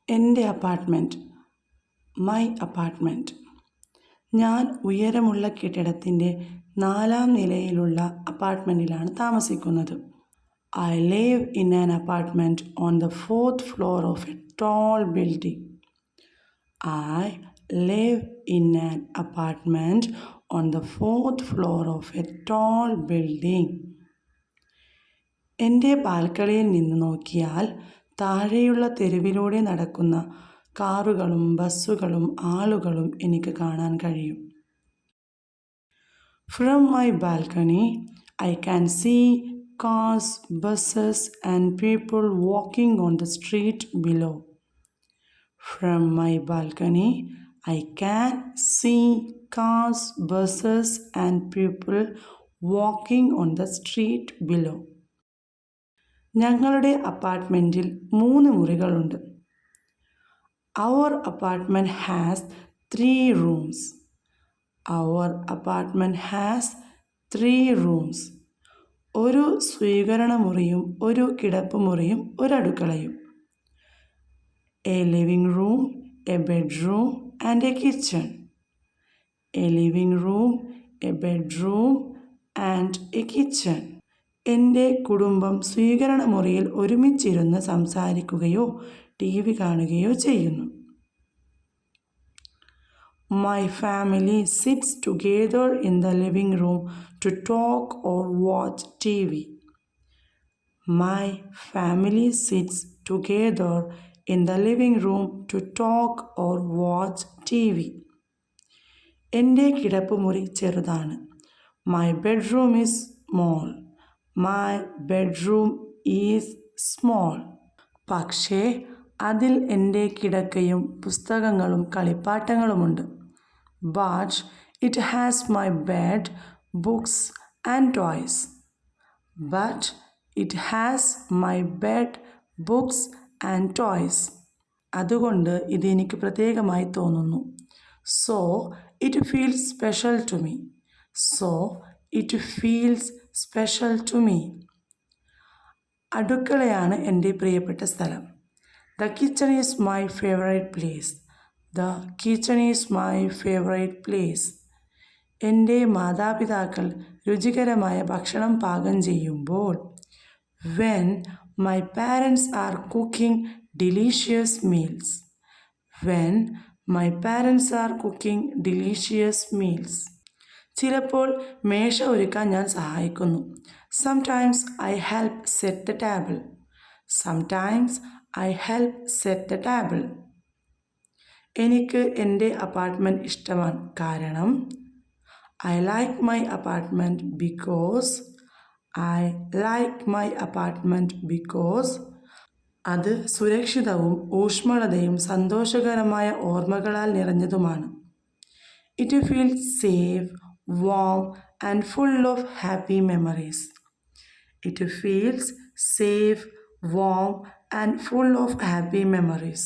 എൻ്റെ apartment, my apartment. ഞാൻ ഉയരമുള്ള കെട്ടിടത്തിൻ്റെ 4-ാം നിലയിലുള്ള അപ്പാർട്ട്മെൻറ്റിലാണ് താമസിക്കുന്നത്. I live in an apartment on the 4th floor of a tall building. I live in an apartment on the 4th floor of a tall building. എൻ്റെ ബാൽക്കണിയിൽ നിന്ന് നോക്കിയാൽ താഴെയുള്ള തെരുവിലൂടെ നടക്കുന്ന കാറുകളും ബസ്സുകളും ആളുകളും എനിക്ക് കാണാൻ കഴിയും. From my balcony, I can see cars, buses and people walking on the street below. From my balcony, I can see cars, buses and people walking on the street below. ഞങ്ങളുടെ അപ്പാർട്ട്മെൻറ്റിൽ 3 മുറികളുണ്ട്. Our apartment has 3 rooms. Our apartment has 3 rooms. ഒരു സ്വീകരണ മുറിയും ഒരു കിടപ്പുമുറിയും ഒരടുക്കളയും. A living room, a bedroom and a kitchen. A living room, a bedroom and a kitchen. എൻ്റെ കുടുംബം സ്വീകരണ മുറിയിൽ ഒരുമിച്ചിരുന്ന് സംസാരിക്കുകയോ TV കാണുകയോ ചെയ്യുന്നു. My family sits together in the living room to talk or watch TV. My family sits together in the living room to talk or watch TV. എൻ്റെ കിടപ്പുമുറി ചെറുതാണ്. My bedroom is small. My bedroom is small. പക്ഷേ അതിൽ എൻ്റെ കിടക്കയും പുസ്തകങ്ങളും കളിപ്പാട്ടങ്ങളുമുണ്ട്. But it has my bed, books and toys. But it has my bed, books and toys. അതുകൊണ്ട് ഇത് എനിക്ക് പ്രത്യേകമായി തോന്നുന്നു. So it feels special to me. So it feels special to me. അടുക്കളയാണ് എൻ്റെ പ്രിയപ്പെട്ട സ്ഥലം. The kitchen is my favorite place. The kitchen is my favorite place. എൻ്റെ മാതാപിതാക്കൾ രുചികരമായ ഭക്ഷണം പാകം ചെയ്യുമ്പോൾ. When my parents are cooking delicious meals. When my parents are cooking delicious meals. ചിലപ്പോൾ മേശ ഒരുക്കാൻ ഞാൻ സഹായിക്കുന്നു. Sometimes I help set the table. Sometimes I help set the table. എനിക്ക് എൻ്റെ അപ്പാർട്ട്മെൻറ്റ് ഇഷ്ടമാണ്. കാരണം I like my apartment because അത് സുരക്ഷിതവും ഊഷ്മളതയും സന്തോഷകരമായ ഓർമ്മകളാൽ നിറഞ്ഞതുമാണ്. It feels safe, warm and full of happy memories. It feels safe, warm and full of happy memories.